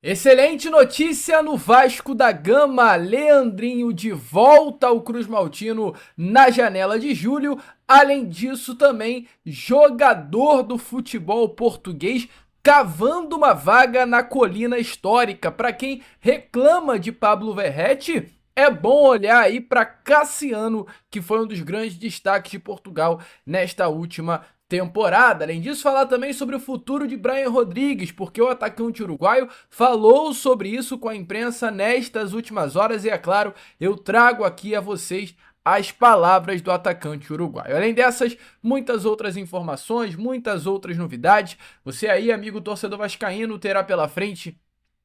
Excelente notícia no Vasco da Gama, Leandrinho de volta ao Cruz Maltino na janela de julho. Além disso, também jogador do futebol português cavando uma vaga na colina histórica. Para quem reclama de Pablo Verratti, é bom olhar aí para Cassiano, que foi um dos grandes destaques de Portugal nesta última temporada. Além disso, falar também sobre o futuro de Brian Rodrigues, porque o atacante uruguaio falou sobre isso com a imprensa nestas últimas horas e, é claro, eu trago aqui a vocês as palavras do atacante uruguaio. Além dessas, muitas outras informações, muitas outras novidades. Você aí, amigo torcedor vascaíno, terá pela frente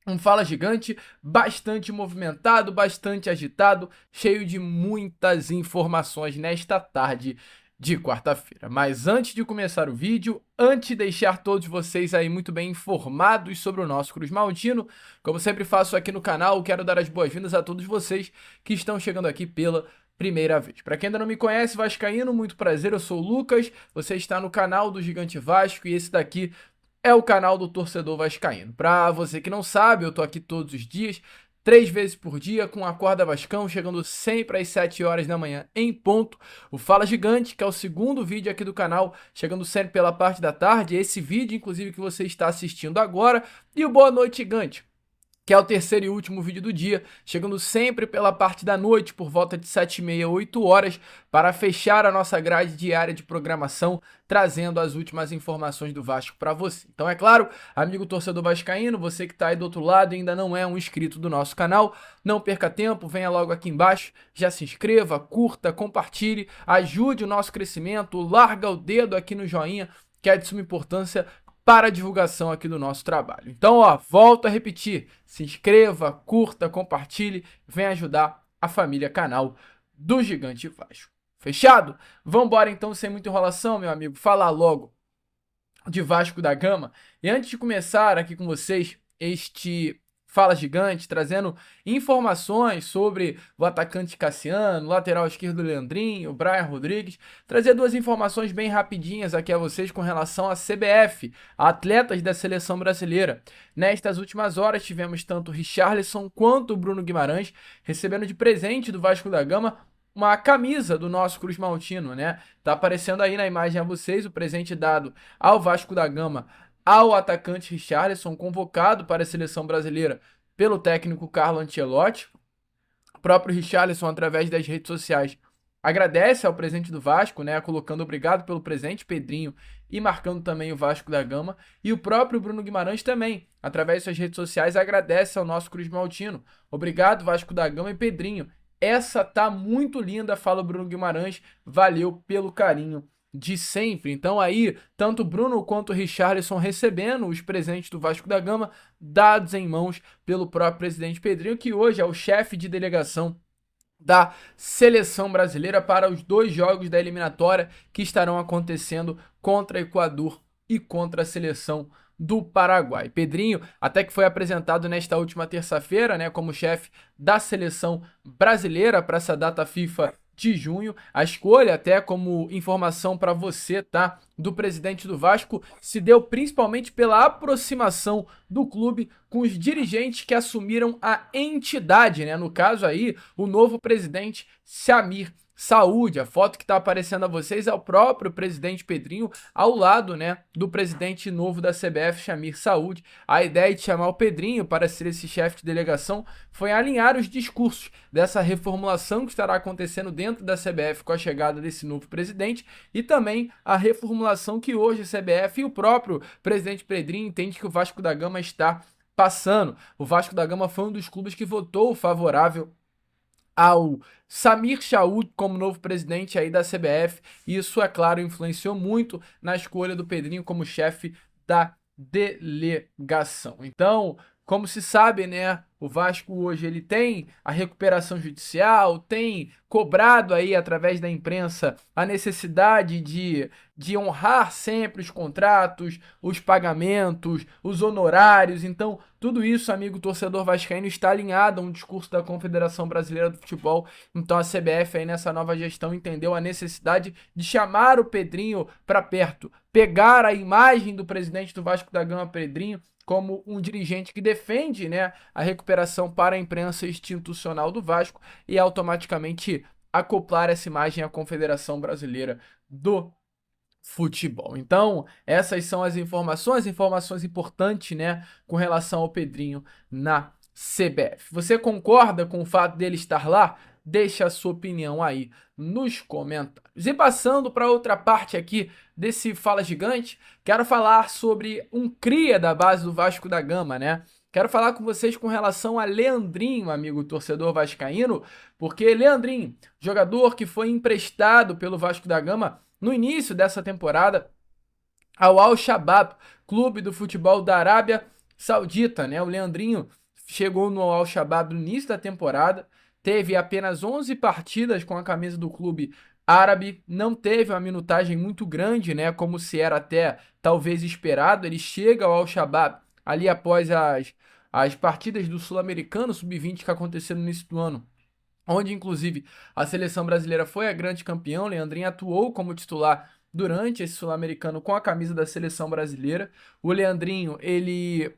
um Fala Gigante bastante movimentado, bastante agitado, cheio de muitas informações nesta tarde de quarta-feira. Mas antes de começar o vídeo, antes de deixar todos vocês aí muito bem informados sobre o nosso Cruz Maltino, como sempre faço aqui no canal, quero dar as boas-vindas a todos vocês que estão chegando aqui pela primeira vez. Para quem ainda não me conhece, vascaíno, muito prazer, eu sou o Lucas, você está no canal do Gigante Vasco e esse daqui é o canal do torcedor vascaíno. Para você que não sabe, eu tô aqui todos os dias, 3 vezes por dia, com Acorda Vascão, chegando sempre às 7 horas da manhã em ponto. O Fala Gigante, que é o segundo vídeo aqui do canal, chegando sempre pela parte da tarde. Esse vídeo, inclusive, que você está assistindo agora. E o Boa Noite Gigante, que é o terceiro e último vídeo do dia, chegando sempre pela parte da noite, por volta de 7h30, 8 horas, para fechar a nossa grade diária de programação, trazendo as últimas informações do Vasco para você. Então, é claro, amigo torcedor vascaíno, você que está aí do outro lado e ainda não é um inscrito do nosso canal, não perca tempo, venha logo aqui embaixo, já se inscreva, curta, compartilhe, ajude o nosso crescimento, larga o dedo aqui no joinha, que é de suma importância para a divulgação aqui do nosso trabalho. Então, ó, volto a repetir, se inscreva, curta, compartilhe, vem ajudar a família canal do Gigante Vasco. Fechado? Vambora então, sem muita enrolação, meu amigo, falar logo de Vasco da Gama. E antes de começar aqui com vocês este Fala Gigante, trazendo informações sobre o atacante Cassiano, lateral esquerdo Leandrinho, o Brian Rodrigues, trazer duas informações bem rapidinhas aqui a vocês com relação à CBF, a atletas da seleção brasileira. Nestas últimas horas tivemos tanto o Richarlison quanto o Bruno Guimarães recebendo de presente do Vasco da Gama uma camisa do nosso Cruz Maltino, né? Tá aparecendo aí na imagem a vocês o presente dado ao Vasco da Gama ao atacante Richarlison, convocado para a seleção brasileira pelo técnico Carlo Ancelotti. O próprio Richarlison, através das redes sociais, agradece ao presente do Vasco, né, colocando obrigado pelo presente, Pedrinho, e marcando também o Vasco da Gama. E o próprio Bruno Guimarães também, através de suas redes sociais, agradece ao nosso Cruz Maltino. Obrigado, Vasco da Gama e Pedrinho. Essa tá muito linda, fala o Bruno Guimarães, valeu pelo carinho de sempre. Então aí, tanto o Bruno quanto o Richarlison recebendo os presentes do Vasco da Gama, dados em mãos pelo próprio presidente Pedrinho, que hoje é o chefe de delegação da seleção brasileira para os 2 jogos da eliminatória que estarão acontecendo contra Equador e contra a seleção do Paraguai. Pedrinho, até que foi apresentado nesta última terça-feira, né, como chefe da seleção brasileira para essa data FIFA de junho. A escolha, até como informação para você, tá, do presidente do Vasco, se deu principalmente pela aproximação do clube com os dirigentes que assumiram a entidade, né? No caso aí, o novo presidente Samir Saúde. A foto que está aparecendo a vocês é o próprio presidente Pedrinho ao lado, né, do presidente novo da CBF, Samir Saúde. A ideia de chamar o Pedrinho para ser esse chefe de delegação foi alinhar os discursos dessa reformulação que estará acontecendo dentro da CBF com a chegada desse novo presidente e também a reformulação que hoje a CBF e o próprio presidente Pedrinho entende que o Vasco da Gama está passando. O Vasco da Gama foi um dos clubes que votou favorável ao Samir Saúde como novo presidente aí da CBF, e isso, é claro, influenciou muito na escolha do Pedrinho como chefe da delegação. Então, como se sabe, né, o Vasco hoje ele tem a recuperação judicial, tem cobrado aí através da imprensa a necessidade de honrar sempre os contratos, os pagamentos, os honorários. Então, tudo isso, amigo torcedor vascaíno, está alinhado a um discurso da Confederação Brasileira do Futebol. Então, a CBF aí nessa nova gestão entendeu a necessidade de chamar o Pedrinho para perto, pegar a imagem do presidente do Vasco da Gama, Pedrinho, como um dirigente que defende, né, a recuperação para a imprensa institucional do Vasco e automaticamente acoplar essa imagem à Confederação Brasileira do Futebol. Então, essas são as informações importantes, né, com relação ao Pedrinho na CBF. Você concorda com o fato dele estar lá? Deixa a sua opinião aí nos comentários. E passando para outra parte aqui desse Fala Gigante, quero falar sobre um cria da base do Vasco da Gama, né? Quero falar com vocês com relação a Leandrinho, amigo torcedor vascaíno, porque Leandrinho, jogador que foi emprestado pelo Vasco da Gama no início dessa temporada ao Al-Shabaab, clube do futebol da Arábia Saudita, né? O Leandrinho chegou no Al-Shabaab no início da temporada, teve apenas 11 partidas com a camisa do clube árabe, não teve uma minutagem muito grande, né, como se era até talvez esperado. Ele chega ao Al-Shabaab ali após as partidas do Sul-Americano Sub-20 que aconteceram no início do ano, onde inclusive a seleção brasileira foi a grande campeã. Leandrinho atuou como titular durante esse Sul-Americano com a camisa da seleção brasileira. O Leandrinho, ele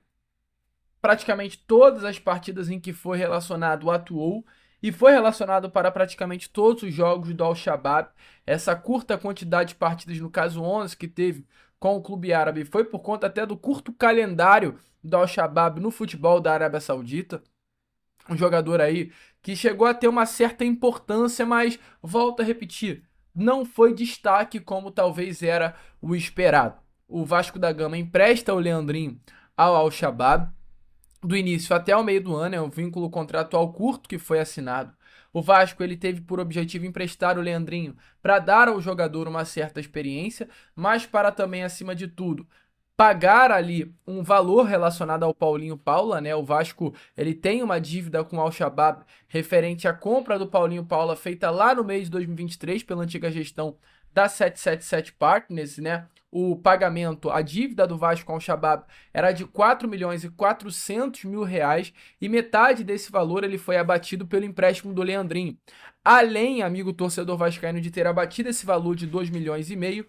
praticamente todas as partidas em que foi relacionado atuou e foi relacionado para praticamente todos os jogos do Al-Shabaab. Essa curta quantidade de partidas, no caso 11, que teve com o clube árabe, foi por conta até do curto calendário do Al-Shabaab no futebol da Arábia Saudita. Um jogador aí que chegou a ter uma certa importância, mas volto a repetir, não foi destaque como talvez era o esperado. O Vasco da Gama empresta o Leandrinho ao Al-Shabaab do início até o meio do ano, é um vínculo contratual curto que foi assinado. O Vasco ele teve por objetivo emprestar o Leandrinho para dar ao jogador uma certa experiência, mas para também, acima de tudo, pagar ali um valor relacionado ao Paulinho Paula, né? O Vasco ele tem uma dívida com o Al-Shabaab referente à compra do Paulinho Paula feita lá no mês de 2023 pela antiga gestão da 777 Partners, né? O pagamento, a dívida do Vasco com o Al-Shabaab era de 4 milhões e 400 mil reais e metade desse valor ele foi abatido pelo empréstimo do Leandrinho. Além, amigo torcedor vascaíno, de ter abatido esse valor de 2 milhões e meio,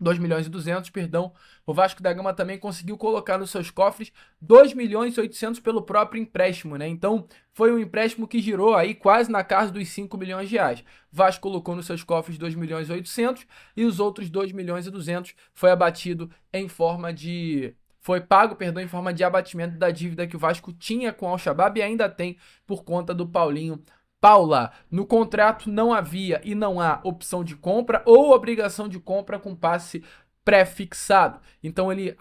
2 milhões e 200, perdão, o Vasco da Gama também conseguiu colocar nos seus cofres 2 milhões e 800 pelo próprio empréstimo, né? Então, foi um empréstimo que girou aí quase na casa dos 5 milhões de reais. Vasco colocou nos seus cofres 2 milhões e 800 e os outros 2 milhões e 200 foi abatido em forma de... Foi pago, perdão, em forma de abatimento da dívida que o Vasco tinha com o Al-Shabaab e ainda tem por conta do Paulinho Paula. No contrato não havia e não há opção de compra ou obrigação de compra com passe pré-fixado. Então ele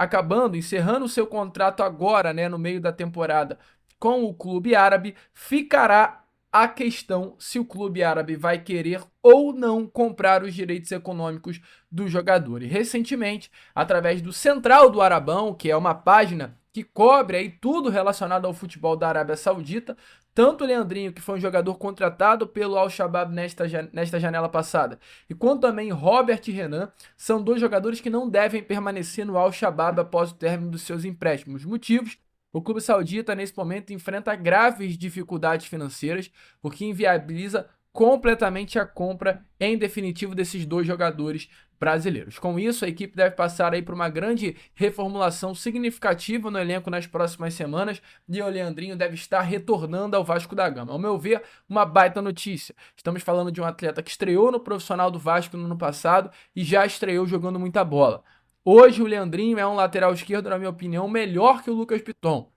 encerrando o seu contrato agora, né, no meio da temporada com o clube árabe, ficará a questão se o clube árabe vai querer ou não comprar os direitos econômicos do jogador. E recentemente, através do Central do Arabão, que é uma página que cobre aí tudo relacionado ao futebol da Arábia Saudita, tanto o Leandrinho, que foi um jogador contratado pelo Al-Shabaab nesta janela passada, e quanto também Robert e Renan, são dois jogadores que não devem permanecer no Al-Shabaab após o término dos seus empréstimos. Motivos: o clube saudita nesse momento enfrenta graves dificuldades financeiras, o que inviabiliza completamente a compra em definitivo desses dois jogadores brasileiros. Com isso, a equipe deve passar aí por uma grande reformulação significativa no elenco nas próximas semanas e o Leandrinho deve estar retornando ao Vasco da Gama. Ao meu ver, uma baita notícia. Estamos falando de um atleta que estreou no profissional do Vasco no ano passado e já estreou jogando muita bola. Hoje o Leandrinho é um lateral esquerdo, na minha opinião, melhor que o Lucas Piton.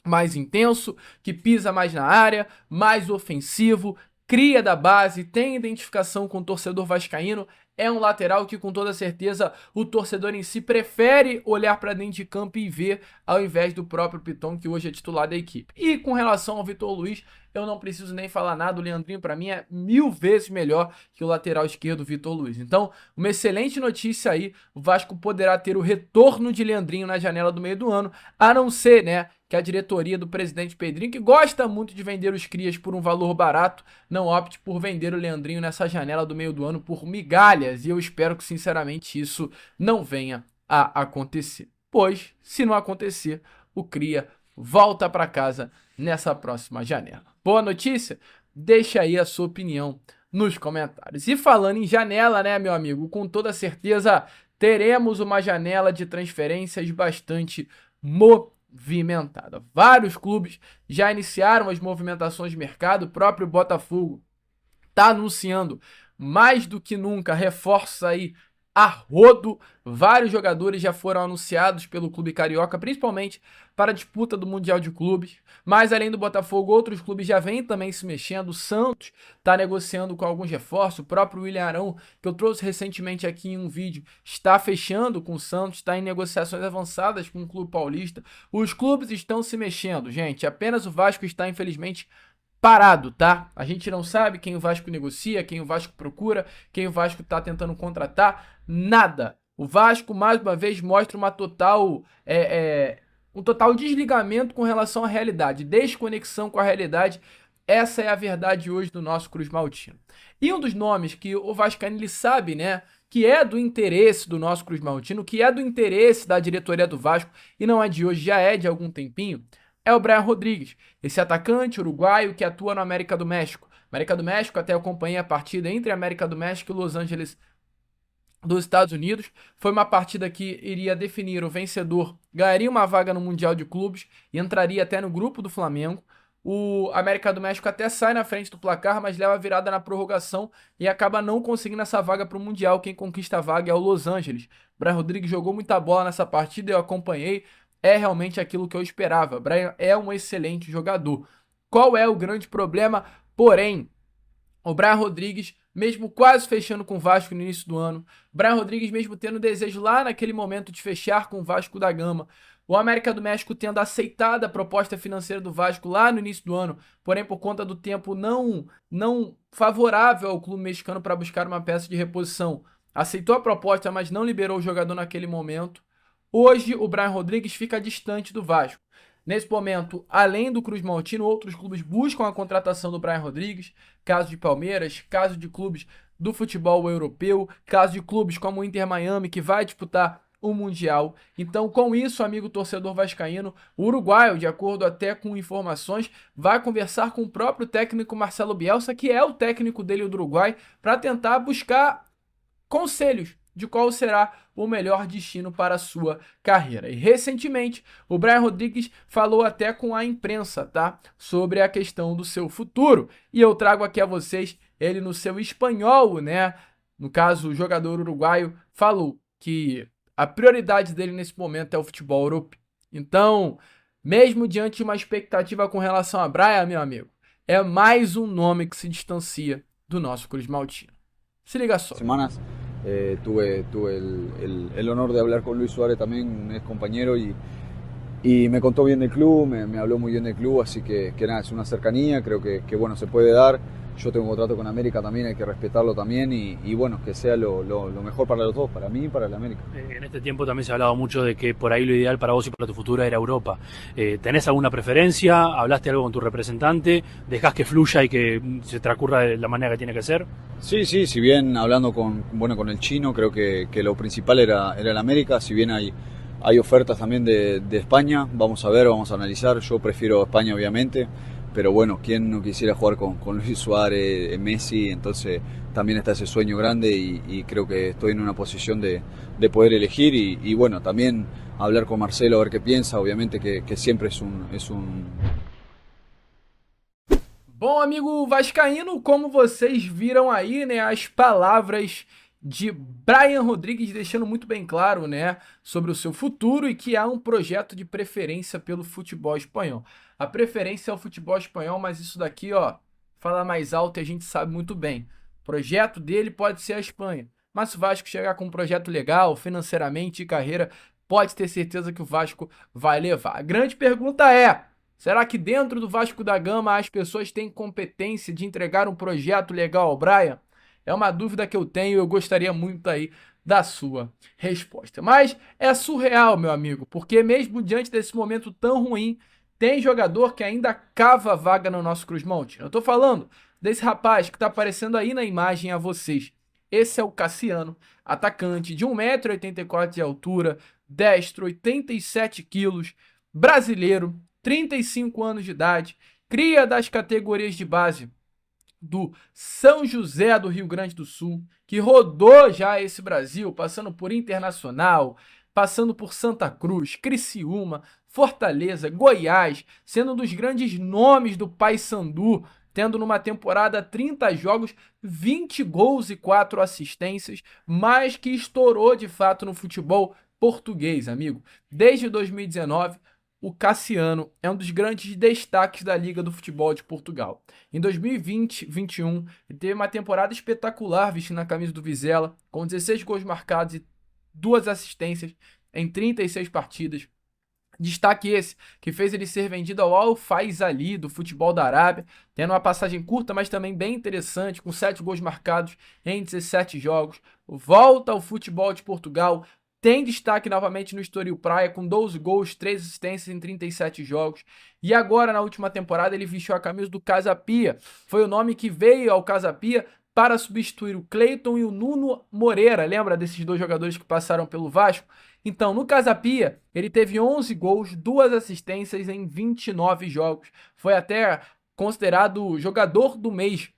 Mais intenso, que pisa mais na área, mais ofensivo, cria da base, tem identificação com o torcedor vascaíno, é um lateral que com toda certeza o torcedor em si prefere olhar para dentro de campo e ver ao invés do próprio Piton, que hoje é titular da equipe. E com relação ao Vitor Luiz, eu não preciso nem falar nada, o Leandrinho para mim é 1000 vezes melhor que o lateral esquerdo Vitor Luiz. Então, uma excelente notícia aí, o Vasco poderá ter o retorno de Leandrinho na janela do meio do ano, a não ser, né, que a diretoria do presidente Pedrinho, que gosta muito de vender os crias por um valor barato, não opte por vender o Leandrinho nessa janela do meio do ano por migalhas. E eu espero que, sinceramente, isso não venha a acontecer. Pois, se não acontecer, o cria volta para casa nessa próxima janela. Boa notícia? Deixa aí a sua opinião nos comentários. E falando em janela, né, meu amigo, com toda certeza teremos uma janela de transferências bastante movimentada. movimentada. Vários clubes já iniciaram as movimentações de mercado, o próprio Botafogo está anunciando mais do que nunca reforços aí a rodo. Vários jogadores já foram anunciados pelo clube carioca, principalmente para a disputa do Mundial de Clubes. Mas além do Botafogo, outros clubes já vêm também se mexendo. O Santos está negociando com alguns reforços. O próprio William Arão, que eu trouxe recentemente aqui em um vídeo, está fechando com o Santos, está em negociações avançadas com o clube paulista. Os clubes estão se mexendo, gente. Apenas o Vasco está, infelizmente, parado, tá? A gente não sabe quem o Vasco negocia, quem o Vasco procura, quem o Vasco tá tentando contratar, nada. O Vasco, mais uma vez, mostra uma total, um total desligamento com relação à realidade, desconexão com a realidade. Essa é a verdade hoje do nosso Cruz Maltino. E um dos nomes que o vascaíno ele sabe, né, que é do interesse do nosso Cruz Maltino, que é do interesse da diretoria do Vasco, e não é de hoje, já é de algum tempinho, é o Brian Rodrigues, esse atacante uruguaio que atua no América do México. América do México, até eu acompanhei a partida entre América do México e Los Angeles dos Estados Unidos. Foi uma partida que iria definir o vencedor, ganharia uma vaga no Mundial de Clubes e entraria até no grupo do Flamengo. O América do México até sai na frente do placar, mas leva a virada na prorrogação e acaba não conseguindo essa vaga para o Mundial. Quem conquista a vaga é o Los Angeles. Brian Rodrigues jogou muita bola nessa partida, eu acompanhei. É realmente aquilo que eu esperava. Brian é um excelente jogador. Qual é o grande problema? Porém, o Brian Rodrigues, mesmo quase fechando com o Vasco no início do ano, Brian Rodrigues mesmo tendo desejo lá naquele momento de fechar com o Vasco da Gama, o América do México tendo aceitado a proposta financeira do Vasco lá no início do ano, porém por conta do tempo não favorável ao clube mexicano para buscar uma peça de reposição, aceitou a proposta, mas não liberou o jogador naquele momento. Hoje, o Brian Rodrigues fica distante do Vasco. Nesse momento, além do Cruz Maltino, outros clubes buscam a contratação do Brian Rodrigues, caso de Palmeiras, caso de clubes do futebol europeu, caso de clubes como o Inter Miami, que vai disputar o Mundial. Então, com isso, amigo torcedor vascaíno, o uruguaio, de acordo até com informações, vai conversar com o próprio técnico Marcelo Bielsa, que é o técnico dele do Uruguai, para tentar buscar conselhos de qual será o melhor destino para a sua carreira. E recentemente, o Brian Rodrigues falou até com a imprensa, tá? Sobre a questão do seu futuro. E eu trago aqui a vocês ele no seu espanhol, né? No caso, o jogador uruguaio falou que a prioridade dele nesse momento é o futebol europeu. Então, mesmo diante de uma expectativa com relação a Brian, meu amigo, é mais um nome que se distancia do nosso Cruz Maltino. Se liga só. Semanas tuve el honor de hablar con Luis Suárez también, un ex compañero, y me contó bien del club, me habló muy bien del club, así que nada, es una cercanía, creo que bueno, se puede dar. Yo tengo un contrato con América también, hay que respetarlo también y bueno, que sea lo mejor para los dos, para mí y para el América. En este tiempo también se ha hablado mucho de que por ahí lo ideal para vos y para tu futuro era Europa. ¿Tenés alguna preferencia? ¿Hablaste algo con tu representante? ¿Dejás que fluya y que se transcurra de la manera que tiene que ser? Sí, si bien hablando con el chino, creo que lo principal era el América, si bien hay ofertas también de España, vamos a ver, vamos a analizar, yo prefiero España obviamente. Pero bueno, ¿quién no quisiera jugar con Luis Suárez, Messi? Entonces también está ese sueño grande y creo que estoy en una posición de poder elegir y bueno, también hablar con Marcelo a ver qué piensa, obviamente que siempre es un... Bom, amigo vascaíno, como vocês viram aí, né, as palavras de Brian Rodrigues deixando muito bem claro, né, sobre o seu futuro e que há um projeto de preferência pelo futebol espanhol. A preferência é o futebol espanhol, mas isso daqui, ó, fala mais alto e a gente sabe muito bem. O projeto dele pode ser a Espanha, mas se o Vasco chegar com um projeto legal, financeiramente e carreira, pode ter certeza que o Vasco vai levar. A grande pergunta é: será que dentro do Vasco da Gama as pessoas têm competência de entregar um projeto legal ao Brian? É uma dúvida que eu tenho e eu gostaria muito aí da sua resposta. Mas é surreal, meu amigo, porque mesmo diante desse momento tão ruim, tem jogador que ainda cava vaga no nosso Cruz Maltino. Eu tô falando desse rapaz que tá aparecendo aí na imagem a vocês. Esse é o Cassiano, atacante de 1,84 m de altura, destro, 87 quilos, brasileiro, 35 anos de idade, cria das categorias de base do São José do Rio Grande do Sul, que rodou já esse Brasil, passando por Internacional, passando por Santa Cruz, Criciúma, Fortaleza, Goiás, sendo um dos grandes nomes do Paysandu, tendo numa temporada 30 jogos, 20 gols e 4 assistências, mas que estourou de fato no futebol português, amigo. Desde 2019, o Cassiano é um dos grandes destaques da Liga do Futebol de Portugal. Em 2020-21, ele teve uma temporada espetacular vestindo a camisa do Vizela, com 16 gols marcados e 2 assistências em 36 partidas. Destaque esse, que fez ele ser vendido ao Al Faisaly do futebol da Arábia, tendo uma passagem curta, mas também bem interessante, com 7 gols marcados em 17 jogos. Volta ao futebol de Portugal, tem destaque novamente no Estoril Praia, com 12 gols, 3 assistências em 37 jogos. E agora, na última temporada, ele vestiu a camisa do Casa Pia. Foi o nome que veio ao Casa Pia para substituir o Cleiton e o Nuno Moreira. Lembra desses dois jogadores que passaram pelo Vasco? Então, no Casa Pia, ele teve 11 gols, 2 assistências em 29 jogos. Foi até considerado jogador do mês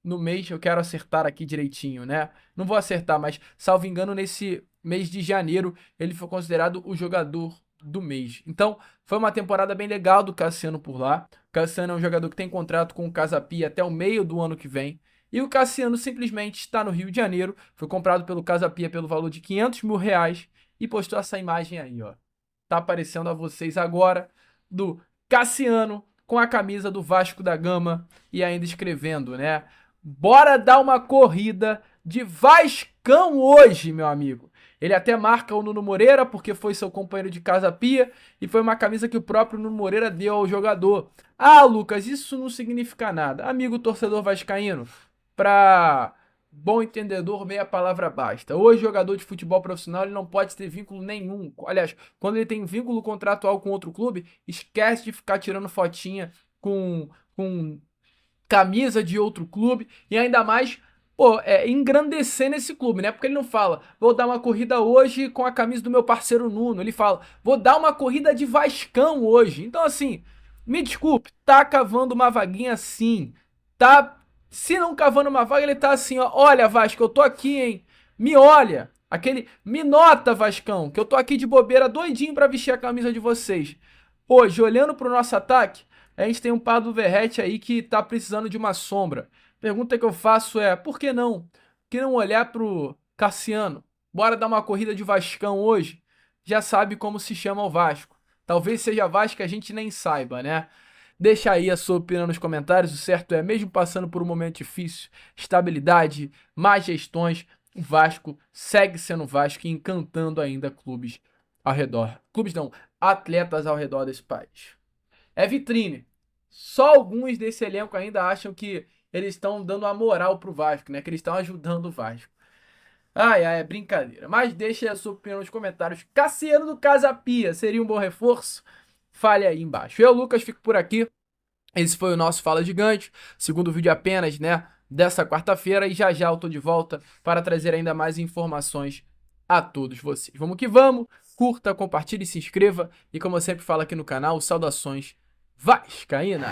no mês, eu quero acertar aqui direitinho, né? Não vou acertar, mas salvo engano, nesse mês de janeiro, ele foi considerado o jogador do mês. Então, foi uma temporada bem legal do Cassiano por lá. O Cassiano é um jogador que tem contrato com o Casa Pia até o meio do ano que vem. E o Cassiano simplesmente está no Rio de Janeiro, foi comprado pelo Casa Pia pelo valor de R$500 mil e postou essa imagem aí, ó. Tá aparecendo a vocês agora do Cassiano com a camisa do Vasco da Gama e ainda escrevendo, né? Bora dar uma corrida de Vascão hoje, meu amigo. Ele até marca o Nuno Moreira porque foi seu companheiro de Casa Pia e foi uma camisa que o próprio Nuno Moreira deu ao jogador. Ah, Lucas, isso não significa nada. Amigo torcedor vascaíno, para bom entendedor, meia palavra basta. Hoje, jogador de futebol profissional, ele não pode ter vínculo nenhum. Aliás, quando ele tem vínculo contratual com outro clube, esquece de ficar tirando fotinha com camisa de outro clube e ainda mais, engrandecendo esse clube, né? Porque ele não fala, vou dar uma corrida hoje com a camisa do meu parceiro Nuno. Ele fala, vou dar uma corrida de Vascão hoje. Então, assim, me desculpe, tá cavando uma vaguinha sim. Tá, se não cavando uma vaga, ele tá assim, ó, olha Vasco, eu tô aqui, hein? Me olha, me nota Vascão, que eu tô aqui de bobeira doidinho pra vestir a camisa de vocês. Hoje, olhando pro nosso ataque, a gente tem um Pablo Verratti aí que tá precisando de uma sombra. Pergunta que eu faço é, por que não? Por que não olhar pro Cassiano? Bora dar uma corrida de Vascão hoje? Já sabe como se chama o Vasco. Talvez seja Vasco que a gente nem saiba, né? Deixa aí a sua opinião nos comentários. O certo é, mesmo passando por um momento difícil, estabilidade, más gestões, o Vasco segue sendo Vasco e encantando ainda clubes ao redor. Clubes não, atletas ao redor desse país. É vitrine. Só alguns desse elenco ainda acham que eles estão dando uma moral pro Vasco, né? Que eles estão ajudando o Vasco. Ai, é brincadeira. Mas deixe a sua opinião nos comentários. Cassiano do Casa Pia seria um bom reforço? Fale aí embaixo. Eu, Lucas, fico por aqui. Esse foi o nosso Fala Gigante. Segundo vídeo apenas, né? Dessa quarta-feira. E já eu tô de volta para trazer ainda mais informações a todos vocês. Vamos que vamos. Curta, compartilhe, se inscreva. E como eu sempre falo aqui no canal, saudações vascaína!